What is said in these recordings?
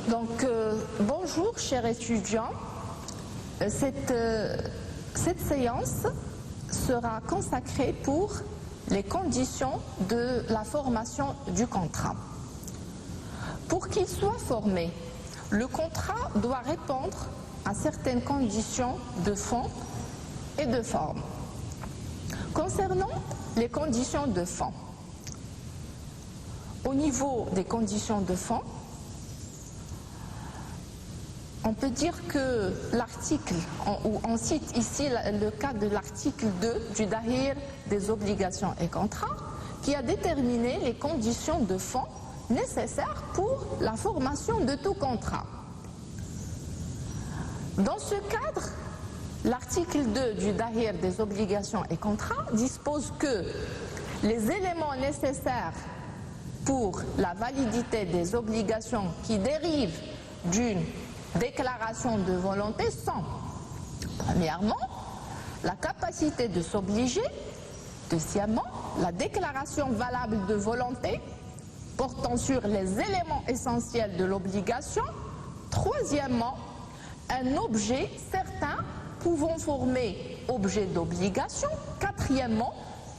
Donc, bonjour chers étudiants. Cette séance sera consacrée pour les conditions de la formation du contrat. Pour qu'il soit formé, le contrat doit répondre à certaines conditions de fond et de forme. Concernant les conditions de fond, au niveau des conditions de fond, on peut dire que l'article, on cite ici le cas de l'article 2 du Dahir des obligations et contrats, qui a déterminé les conditions de fond nécessaires pour la formation de tout contrat. Dans ce cadre, l'article 2 du Dahir des obligations et contrats dispose que les éléments nécessaires pour la validité des obligations qui dérivent d'une déclaration de volonté sont, premièrement, la capacité de s'obliger, deuxièmement, la déclaration valable de volonté portant sur les éléments essentiels de l'obligation, troisièmement, un objet certain pouvant former objet d'obligation, quatrièmement,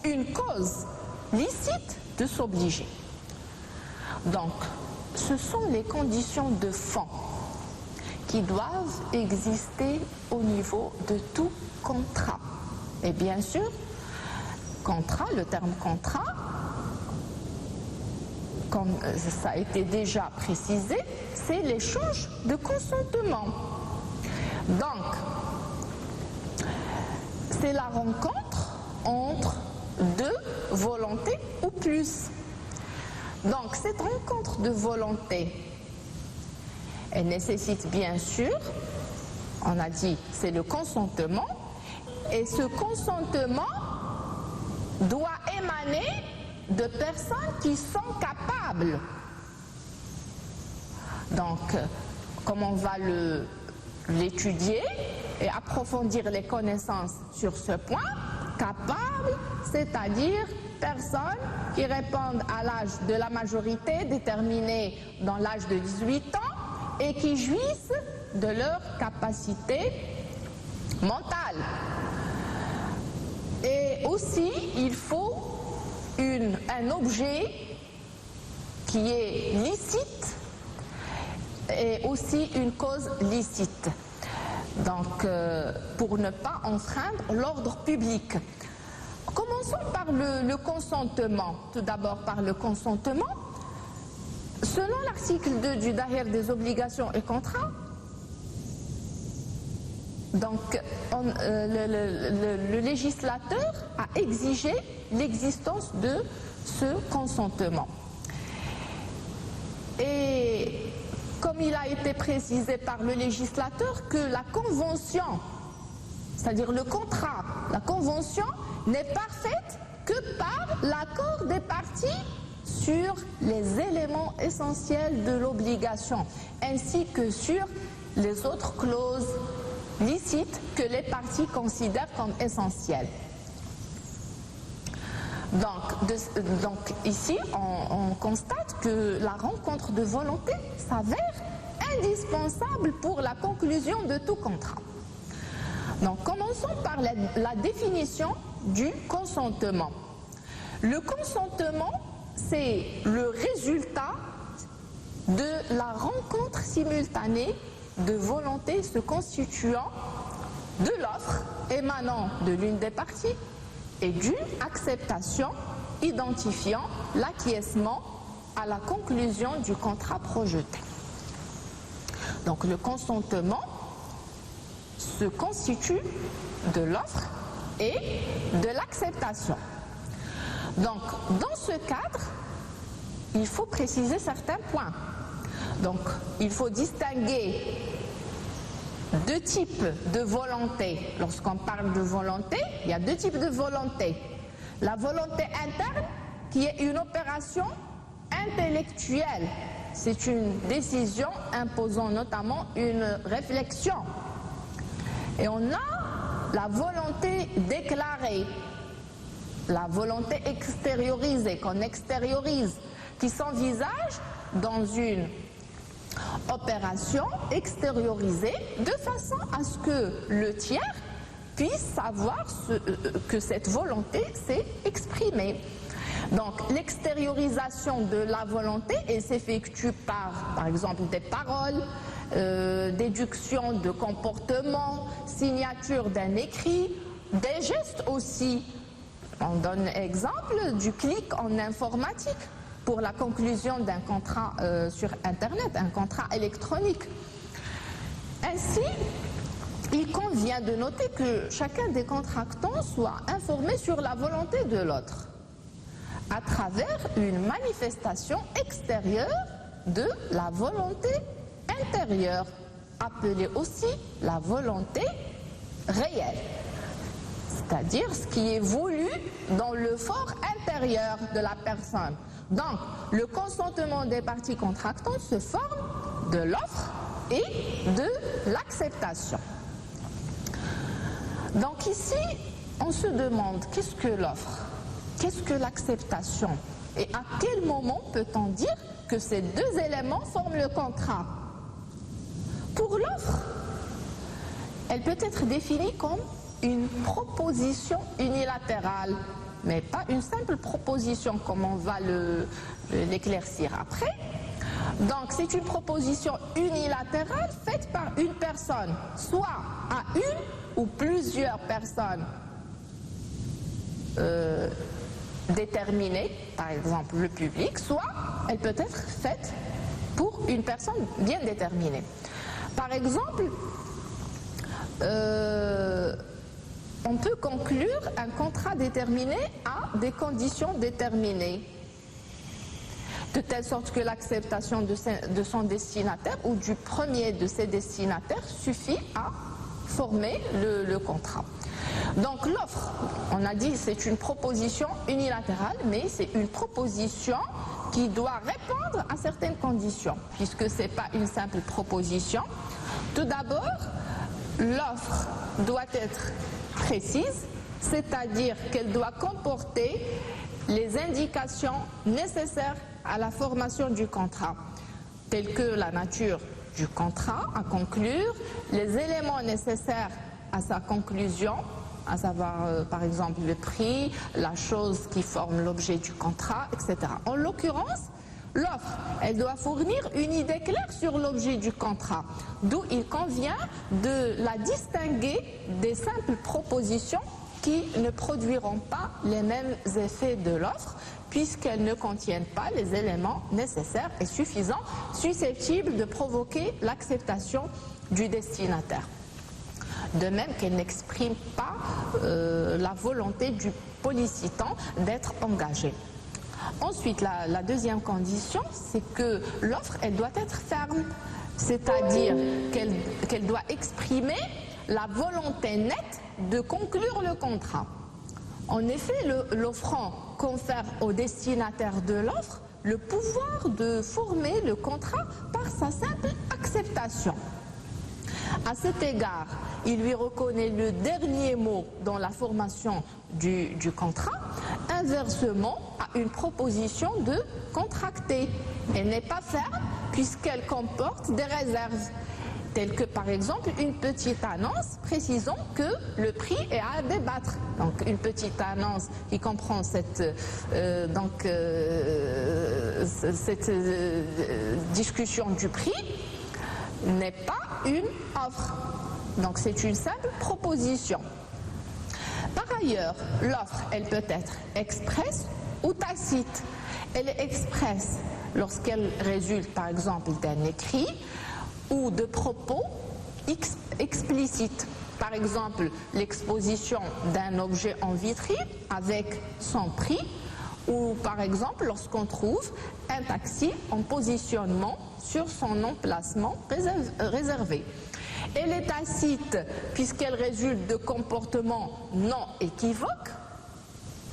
une cause licite de s'obliger. Donc, ce sont les conditions de fond qui doivent exister au niveau de tout contrat. Et bien sûr, contrat, le terme contrat, comme ça a été déjà précisé, c'est l'échange de consentement. Donc, c'est la rencontre entre deux volontés ou plus. Donc, cette rencontre de volonté, elle nécessite bien sûr, on a dit, c'est le consentement, et ce consentement doit émaner de personnes qui sont capables. Donc, comme on va l'étudier et approfondir les connaissances sur ce point, capable, c'est-à-dire personnes qui répondent à l'âge de la majorité déterminé dans l'âge de 18 ans et qui jouissent de leur capacité mentale. Et aussi, il faut un objet qui est licite et aussi une cause licite. Donc, pour ne pas enfreindre l'ordre public. Commençons par le consentement. Tout d'abord par le consentement. Selon l'article 2 du Dahir des obligations et contrats, donc, le législateur a exigé l'existence de ce consentement. Et comme il a été précisé par le législateur que la convention, c'est-à-dire le contrat, la convention n'est parfaite que par l'accord des parties sur les éléments essentiels de l'obligation, ainsi que sur les autres clauses licites que les parties considèrent comme essentielles. Donc ici, on constate que la rencontre de volonté s'avère indispensable pour la conclusion de tout contrat. Donc commençons par la définition du consentement. Le consentement, c'est le résultat de la rencontre simultanée de volonté se constituant de l'offre émanant de l'une des parties et d'une acceptation identifiant l'acquiescement à la conclusion du contrat projeté. Donc le consentement se constitue de l'offre et de l'acceptation. Donc dans ce cadre, il faut préciser certains points. Donc il faut distinguer deux types de volonté. Lorsqu'on parle de volonté, il y a deux types de volonté. La volonté interne, qui est une opération intellectuelle. C'est une décision imposant notamment une réflexion. Et on a la volonté déclarée, la volonté extériorisée, qu'on extériorise, qui s'envisage dans une opération extériorisée de façon à ce que le tiers puisse savoir que cette volonté s'est exprimée. Donc l'extériorisation de la volonté, elle s'effectue par exemple des paroles, déduction de comportement, signature d'un écrit, des gestes aussi. On donne exemple du clic en informatique pour la conclusion d'un contrat sur Internet, un contrat électronique. Ainsi, il convient de noter que chacun des contractants soit informé sur la volonté de l'autre à travers une manifestation extérieure de la volonté intérieure, appelée aussi la volonté réelle, c'est-à-dire ce qui est voulu dans le fort intérieur de la personne. Donc, le consentement des parties contractantes se forme de l'offre et de l'acceptation. Donc ici, on se demande qu'est-ce que l'offre, qu'est-ce que l'acceptation et à quel moment peut-on dire que ces deux éléments forment le contrat? Pour l'offre, elle peut être définie comme une proposition unilatérale, mais pas une simple proposition comme on va l'éclaircir après. Donc c'est une proposition unilatérale faite par une personne, soit à une ou plusieurs personnes déterminées, par exemple le public, soit elle peut être faite pour une personne bien déterminée. Par exemple, on peut conclure un contrat déterminé à des conditions déterminées, de telle sorte que l'acceptation de son destinataire ou du premier de ses destinataires suffit à former le contrat. Donc l'offre, on a dit, c'est une proposition unilatérale, mais c'est une proposition qui doit répondre à certaines conditions, puisque ce n'est pas une simple proposition. Tout d'abord, l'offre doit être précise, c'est-à-dire qu'elle doit comporter les indications nécessaires à la formation du contrat, telles que la nature du contrat à conclure, les éléments nécessaires à sa conclusion, à savoir par exemple le prix, la chose qui forme l'objet du contrat, etc. En l'occurrence, l'offre, elle doit fournir une idée claire sur l'objet du contrat, d'où il convient de la distinguer des simples propositions qui ne produiront pas les mêmes effets de l'offre, puisqu'elles ne contiennent pas les éléments nécessaires et suffisants susceptibles de provoquer l'acceptation du destinataire. De même qu'elles n'expriment pas la volonté du pollicitant d'être engagé. Ensuite, la deuxième condition, c'est que l'offre, elle doit être ferme, c'est-à-dire qu'elle doit exprimer la volonté nette de conclure le contrat. En effet, l'offrant confère au destinataire de l'offre le pouvoir de former le contrat par sa simple acceptation. À cet égard, il lui reconnaît le dernier mot dans la formation du contrat, inversement à une proposition de contracter. Elle n'est pas ferme puisqu'elle comporte des réserves, telles que par exemple une petite annonce précisant que le prix est à débattre. Donc une petite annonce qui comprend cette discussion du prix n'est pas une offre. Donc c'est une simple proposition. Par ailleurs, l'offre, elle peut être expresse ou tacite. Elle est expresse lorsqu'elle résulte par exemple d'un écrit ou de propos explicites. Par exemple, l'exposition d'un objet en vitrine avec son prix, ou par exemple lorsqu'on trouve un taxi en positionnement sur son emplacement réservé. Elle est tacite puisqu'elle résulte de comportements non équivoques.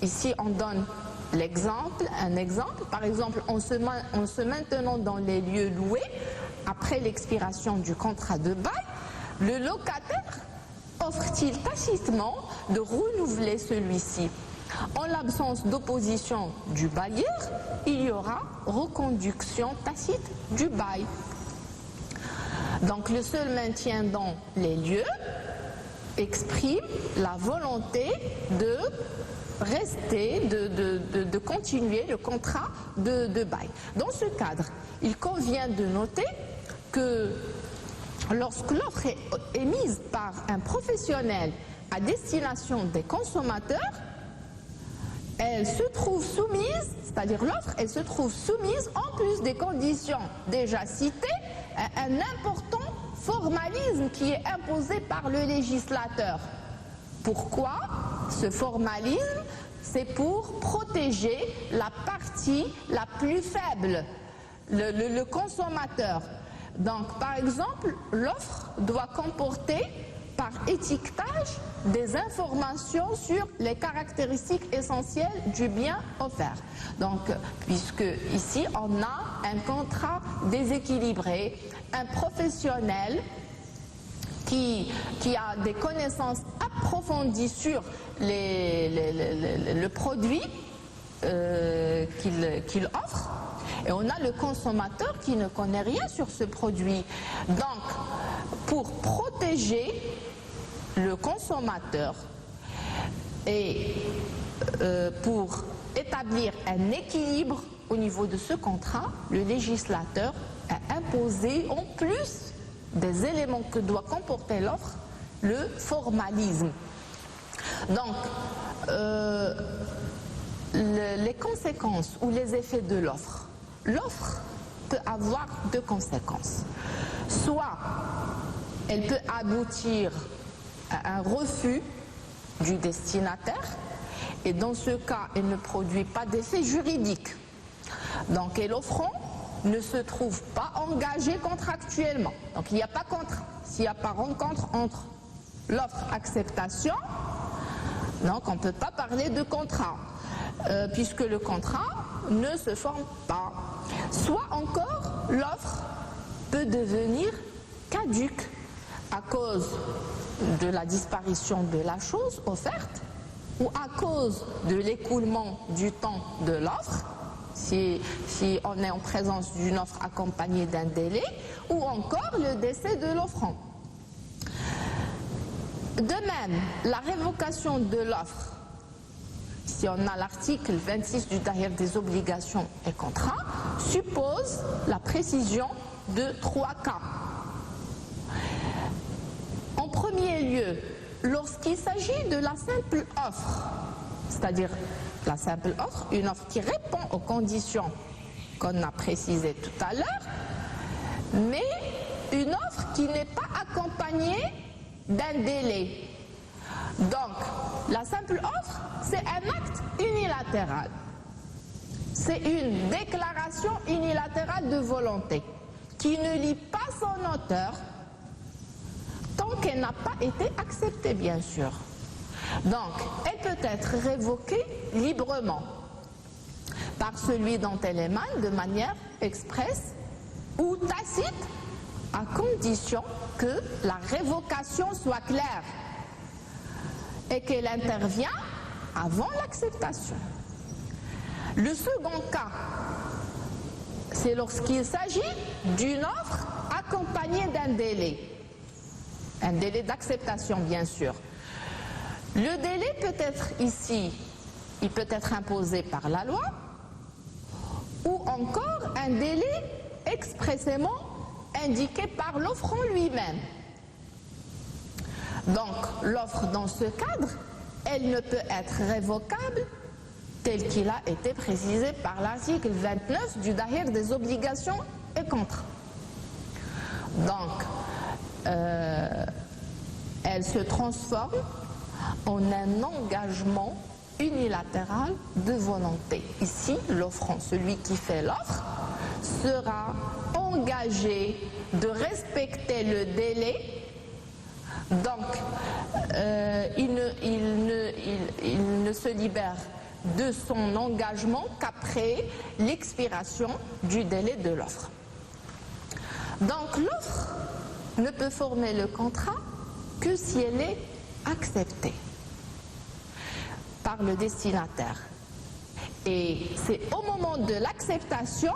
Ici, on donne un exemple. Par exemple, en se maintenant dans les lieux loués, après l'expiration du contrat de bail, le locataire offre-t-il tacitement de renouveler celui-ci? En l'absence d'opposition du bailleur, il y aura reconduction tacite du bail. Donc le seul maintien dans les lieux exprime la volonté de rester, de continuer le contrat de bail. Dans ce cadre, il convient de noter que lorsque l'offre est émise par un professionnel à destination des consommateurs, elle se trouve soumise, c'est-à-dire l'offre, elle se trouve soumise, en plus des conditions déjà citées, à un important formalisme qui est imposé par le législateur. Pourquoi ce formalisme? C'est pour protéger la partie la plus faible, le consommateur. Donc, par exemple, l'offre doit comporter par étiquetage des informations sur les caractéristiques essentielles du bien offert. Donc, puisque ici, on a un contrat déséquilibré, un professionnel qui a des connaissances approfondies sur le produit qu'il offre, et on a le consommateur qui ne connaît rien sur ce produit. Donc, pour protéger le consommateur et pour établir un équilibre au niveau de ce contrat, le législateur a imposé, en plus des éléments que doit comporter l'offre, le formalisme. Donc, les conséquences ou les effets de l'offre. L'offre peut avoir deux conséquences. Soit elle peut aboutir à un refus du destinataire, et dans ce cas, elle ne produit pas d'effet juridique. Donc, et l'offrant ne se trouve pas engagé contractuellement. Donc, il n'y a pas contrat. S'il n'y a pas rencontre entre l'offre-acceptation, donc on ne peut pas parler de contrat, puisque le contrat ne se forme pas. Soit encore, l'offre peut devenir caduque à cause de la disparition de la chose offerte ou à cause de l'écoulement du temps de l'offre, si on est en présence d'une offre accompagnée d'un délai, ou encore le décès de l'offrant. De même, la révocation de l'offre, si on a l'article 26 du Dahir des obligations et contrats, suppose la précision de 3 cas. En premier lieu, lorsqu'il s'agit de la simple offre, c'est-à-dire la simple offre, une offre qui répond aux conditions qu'on a précisées tout à l'heure, mais une offre qui n'est pas accompagnée d'un délai. Donc, la simple offre, c'est un acte unilatéral. C'est une déclaration unilatérale de volonté qui ne lie pas son auteur tant qu'elle n'a pas été acceptée, bien sûr. Donc, elle peut être révoquée librement par celui dont elle émane de manière expresse ou tacite, à condition que la révocation soit claire et qu'elle intervient avant l'acceptation. Le second cas, c'est lorsqu'il s'agit d'une offre accompagnée d'un délai. Un délai d'acceptation, bien sûr. Le délai peut être ici, il peut être imposé par la loi, ou encore un délai expressément indiqué par l'offrant lui-même. Donc, l'offre dans ce cadre, elle ne peut être révocable tel qu'il a été précisé par l'article 29 du Dahir des obligations et contrats. Donc, elle se transforme en un engagement unilatéral de volonté. Ici, l'offrant, celui qui fait l'offre, sera engagé de respecter le délai. Donc, il ne se libère de son engagement qu'après l'expiration du délai de l'offre. Donc, l'offre ne peut former le contrat que si elle est acceptée par le destinataire. Et c'est au moment de l'acceptation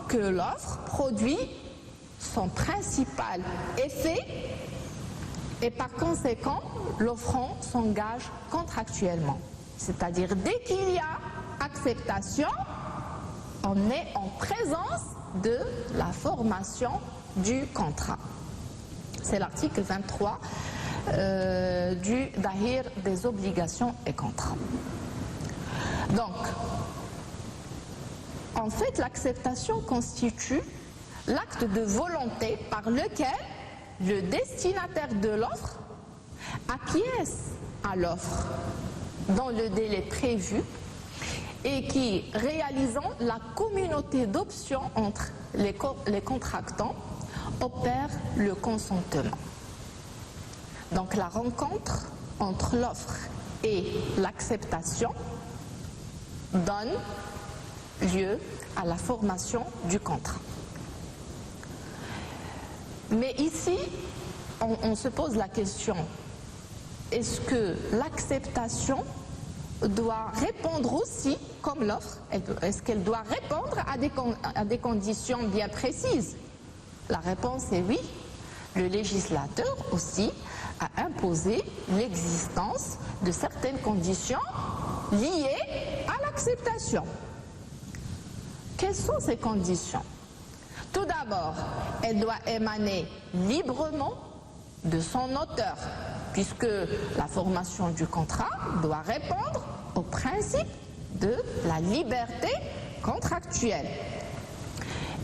que l'offre produit son principal effet et par conséquent, l'offrant s'engage contractuellement. C'est-à-dire, dès qu'il y a acceptation, on est en présence de la formation du contrat. C'est l'article 23 du Dahir des obligations et contrats. Donc, en fait, l'acceptation constitue l'acte de volonté par lequel le destinataire de l'offre acquiesce à l'offre dans le délai prévu et qui, réalisant la communauté d'options entre les contractants, opère le consentement. Donc la rencontre entre l'offre et l'acceptation donne lieu à la formation du contrat. Mais ici, on se pose la question, est-ce que l'acceptation doit répondre aussi, comme l'offre, est-ce qu'elle doit répondre à des conditions bien précises? La réponse est oui. Le législateur aussi a imposé l'existence de certaines conditions liées à l'acceptation. Quelles sont ces conditions? Tout d'abord, elle doit émaner librement de son auteur, puisque la formation du contrat doit répondre au principe de la liberté contractuelle.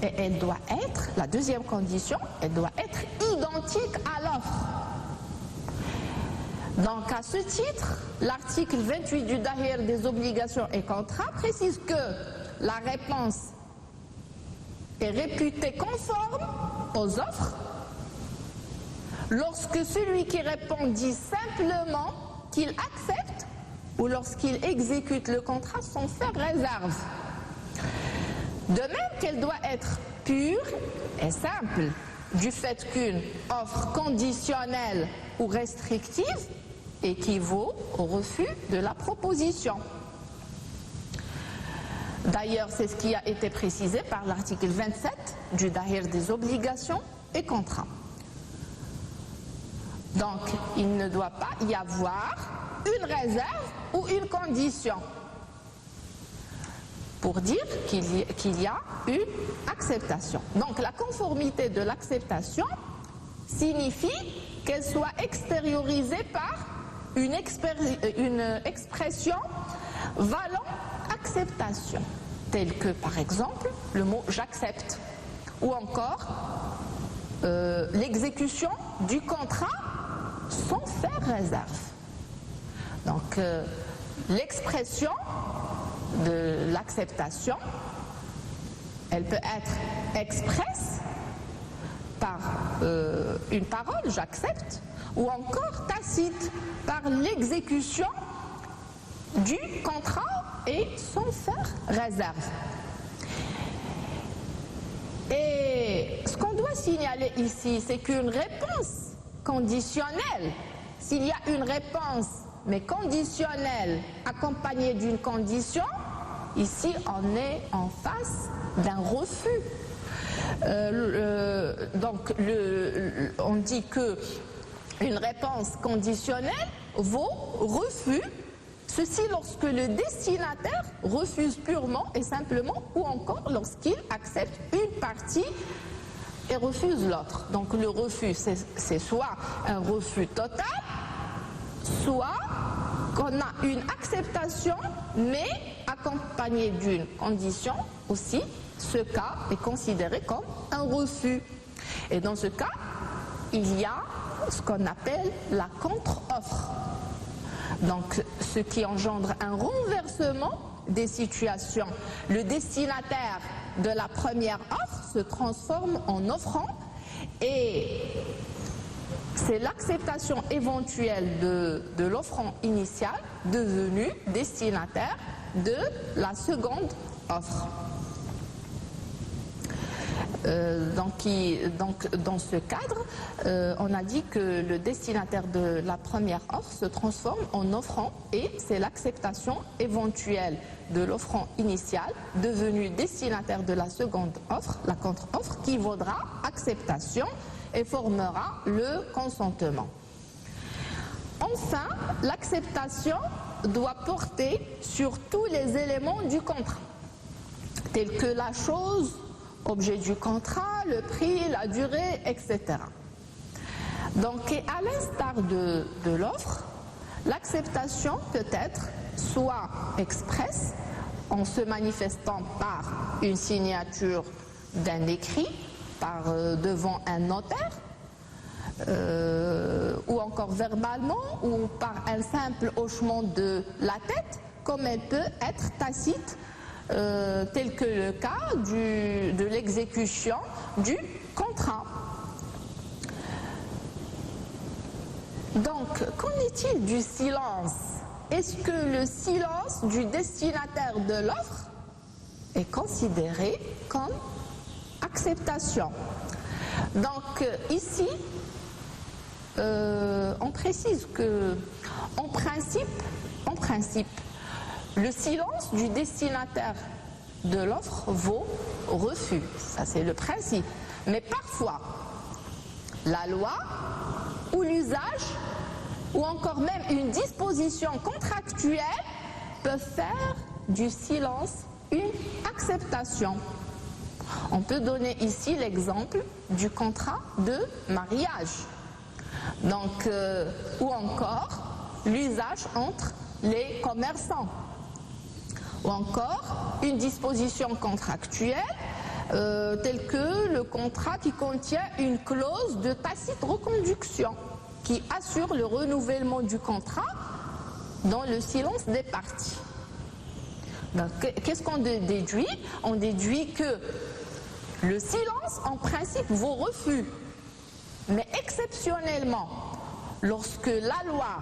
Et elle doit être, la deuxième condition, elle doit être identique à l'offre. Donc à ce titre, l'article 28 du Dahir des obligations et contrats précise que la réponse est réputée conforme aux offres lorsque celui qui répond dit simplement qu'il accepte ou lorsqu'il exécute le contrat sans faire réserve. De même qu'elle doit être pure et simple, du fait qu'une offre conditionnelle ou restrictive équivaut au refus de la proposition. D'ailleurs, c'est ce qui a été précisé par l'article 27 du Dahir des obligations et contrats. Donc, il ne doit pas y avoir une réserve ou une condition pour dire qu'il y a une acceptation. Donc, la conformité de l'acceptation signifie qu'elle soit extériorisée par une expression valant acceptation, telle que par exemple le mot j'accepte ou encore l'exécution du contrat sans faire réserve. Donc l'expression de l'acceptation, elle peut être expresse par une parole, j'accepte, ou encore tacite par l'exécution du contrat et sans faire réserve. Et ce qu'on doit signaler ici, c'est qu'une réponse conditionnelle, s'il y a une réponse mais conditionnelle accompagnée d'une condition, ici on est en face d'un refus. Donc on dit que une réponse conditionnelle vaut refus, ceci lorsque le destinataire refuse purement et simplement ou encore lorsqu'il accepte une partie et refuse l'autre. Donc le refus, c'est soit un refus total, soit qu'on a une acceptation mais accompagnée d'une condition aussi. Ce cas est considéré comme un refus. Et dans ce cas, il y a ce qu'on appelle la contre-offre. Donc, ce qui engendre un renversement des situations. Le destinataire de la première offre se transforme en offrant et c'est l'acceptation éventuelle de l'offrant initial devenu destinataire de la seconde offre. Donc, dans ce cadre, on a dit que le destinataire de la première offre se transforme en offrant et c'est l'acceptation éventuelle de l'offrant initial devenu destinataire de la seconde offre, la contre-offre, qui vaudra acceptation et formera le consentement. Enfin, l'acceptation doit porter sur tous les éléments du contrat, tels que la chose, objet du contrat, le prix, la durée, etc. Donc, à l'instar de l'offre, l'acceptation peut être soit expresse, en se manifestant par une signature d'un écrit, devant un notaire, ou encore verbalement, ou par un simple hochement de la tête, comme elle peut être tacite, tel que le cas de l'exécution du contrat. Donc, qu'en est-il du silence? Est-ce que le silence du destinataire de l'offre est considéré comme acceptation? Donc, ici, on précise que, en principe, le silence du destinataire de l'offre vaut refus. Ça, c'est le principe. Mais parfois, la loi ou l'usage ou encore même une disposition contractuelle peuvent faire du silence une acceptation. On peut donner ici l'exemple du contrat de mariage. Donc, ou encore l'usage entre les commerçants. Ou encore une disposition contractuelle telle que le contrat qui contient une clause de tacite reconduction qui assure le renouvellement du contrat dans le silence des parties. Donc, qu'est-ce qu'on déduit? On déduit que le silence, en principe, vaut refus. Mais exceptionnellement, lorsque la loi,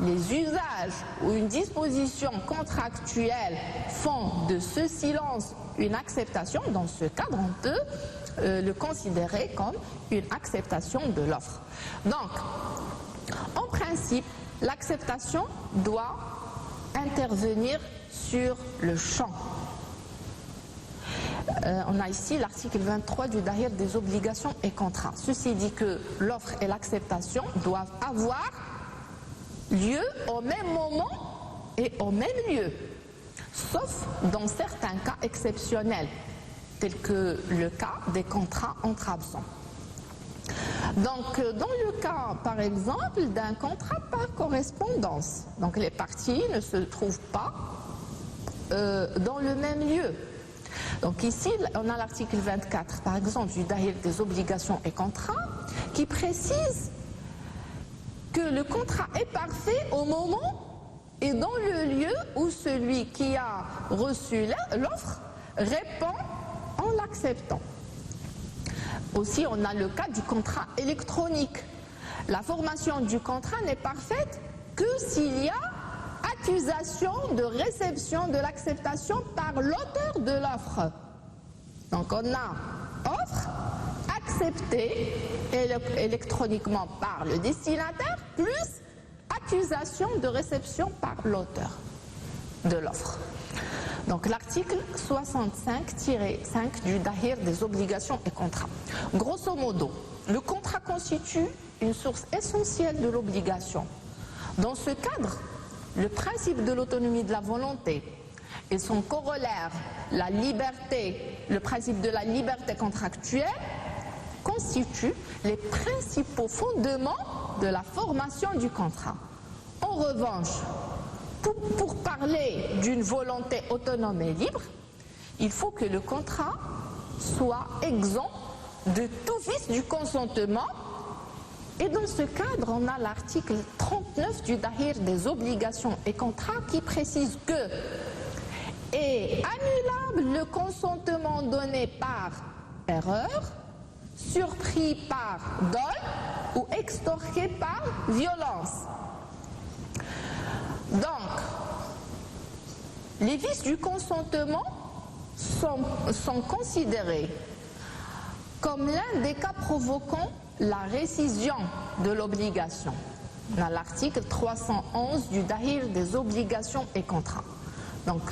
les usages ou une disposition contractuelle font de ce silence une acceptation, dans ce cadre, on peut le considérer comme une acceptation de l'offre. Donc, en principe, l'acceptation doit intervenir sur le champ. On a ici l'article 23 du Dahir des obligations et contrats. Ceci dit que l'offre et l'acceptation doivent avoir lieu au même moment et au même lieu, sauf dans certains cas exceptionnels, tels que le cas des contrats entre absents. Donc, dans le cas, par exemple, d'un contrat par correspondance, donc les parties ne se trouvent pas dans le même lieu. Donc ici, on a l'article 24, par exemple, du Dahir des obligations et contrats, qui précise que le contrat est parfait au moment et dans le lieu où celui qui a reçu l'offre répond en l'acceptant. Aussi, on a le cas du contrat électronique. La formation du contrat n'est parfaite que s'il y a accusation de réception de l'acceptation par l'auteur de l'offre. Donc on a offre acceptée électroniquement par le destinataire plus accusation de réception par l'auteur de l'offre. Donc l'article 65-5 du Dahir des obligations et contrats. Grosso modo, le contrat constitue une source essentielle de l'obligation. Dans ce cadre, le principe de l'autonomie de la volonté et son corollaire, la liberté, le principe de la liberté contractuelle, constituent les principaux fondements de la formation du contrat. En revanche, pour parler d'une volonté autonome et libre, il faut que le contrat soit exempt de tout vice du consentement. Et dans ce cadre, on a l'article 39 du Dahir des obligations et contrats qui précise que est annulable le consentement donné par erreur, surpris par dol ou extorqué par violence. Donc, les vices du consentement sont considérés comme l'un des cas provoquant la récision de l'obligation, dans l'article 311 du Dahir des obligations et contrats. Donc,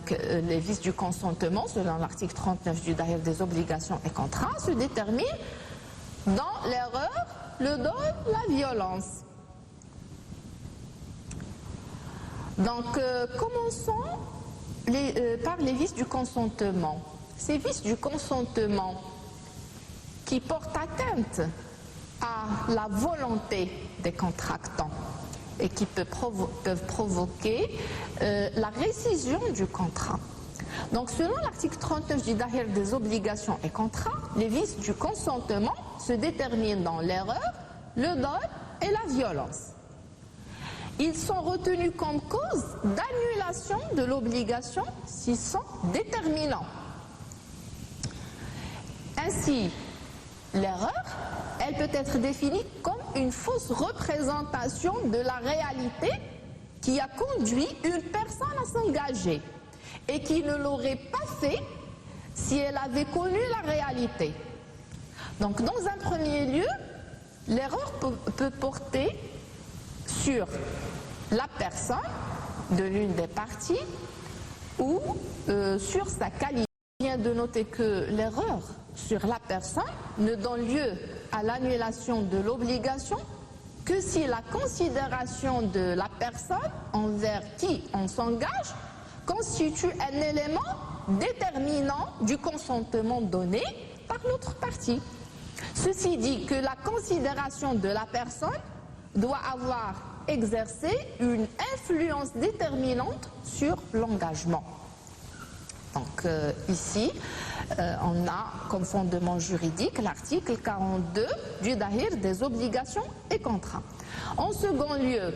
les vices du consentement, selon l'article 39 du Dahir des obligations et contrats, se déterminent dans l'erreur, le dol, la violence. Donc, commençons par les vices du consentement. Ces vices du consentement qui portent atteinte à la volonté des contractants et qui peuvent provoquer la récision du contrat. Donc, selon l'article 39 du Dahir des obligations et contrats, les vices du consentement se déterminent dans l'erreur, le dol et la violence. Ils sont retenus comme cause d'annulation de l'obligation s'ils sont déterminants. Ainsi, l'erreur, elle peut être définie comme une fausse représentation de la réalité qui a conduit une personne à s'engager et qui ne l'aurait pas fait si elle avait connu la réalité. Donc, dans un premier lieu, l'erreur peut porter sur la personne de l'une des parties ou sur sa qualité. Il vient de noter que l'erreur sur la personne ne donne lieu à l'annulation de l'obligation que si la considération de la personne envers qui on s'engage constitue un élément déterminant du consentement donné par l'autre partie. Ceci dit que la considération de la personne doit avoir exercé une influence déterminante sur l'engagement. Donc ici, on a comme fondement juridique l'article 42 du Dahir des obligations et contrats. En second lieu,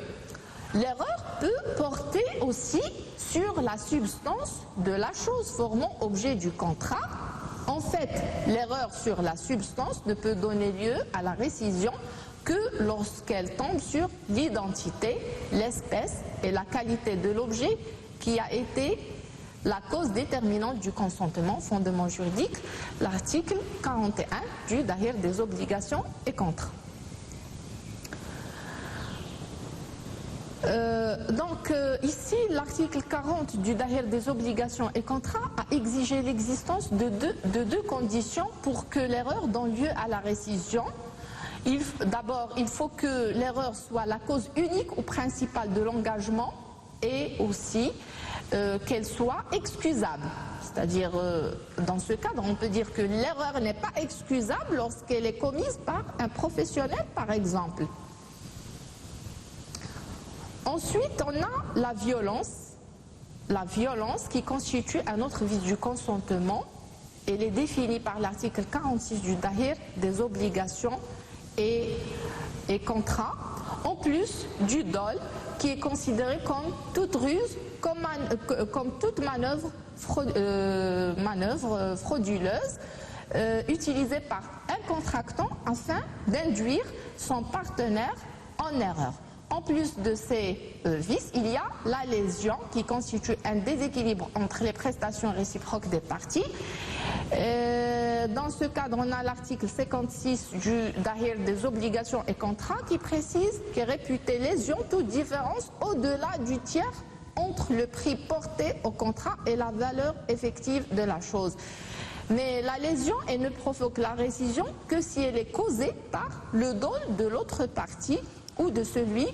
l'erreur peut porter aussi sur la substance de la chose formant objet du contrat. En fait, l'erreur sur la substance ne peut donner lieu à la récision que lorsqu'elle tombe sur l'identité, l'espèce et la qualité de l'objet qui a été la cause déterminante du consentement, fondement juridique, l'article 41 du Dahir des obligations et contrats. Ici, l'article 40 du Dahir des obligations et contrats a exigé l'existence de deux conditions pour que l'erreur donne lieu à la récision. D'abord, il faut que l'erreur soit la cause unique ou principale de l'engagement et aussi qu'elle soit excusable. C'est-à-dire, dans ce cadre, on peut dire que l'erreur n'est pas excusable lorsqu'elle est commise par un professionnel, par exemple. Ensuite, on a la violence qui constitue un autre vice du consentement. Elle est définie par l'article 46 du Dahir des obligations et contrats, en plus du dol, qui est considéré comme toute ruse, comme toute manœuvre frauduleuse utilisée par un contractant afin d'induire son partenaire en erreur. En plus de ces vices, il y a la lésion qui constitue un déséquilibre entre les prestations réciproques des parties. Dans ce cadre, on a l'article 56 du Dahir des obligations et contrats qui précise qu'est réputée lésion toute différence au-delà du tiers entre le prix porté au contrat et la valeur effective de la chose. Mais la lésion, elle ne provoque la récision que si elle est causée par le dol de l'autre partie ou de celui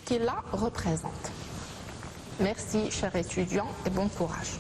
qui la représente. Merci, chers étudiants, et bon courage.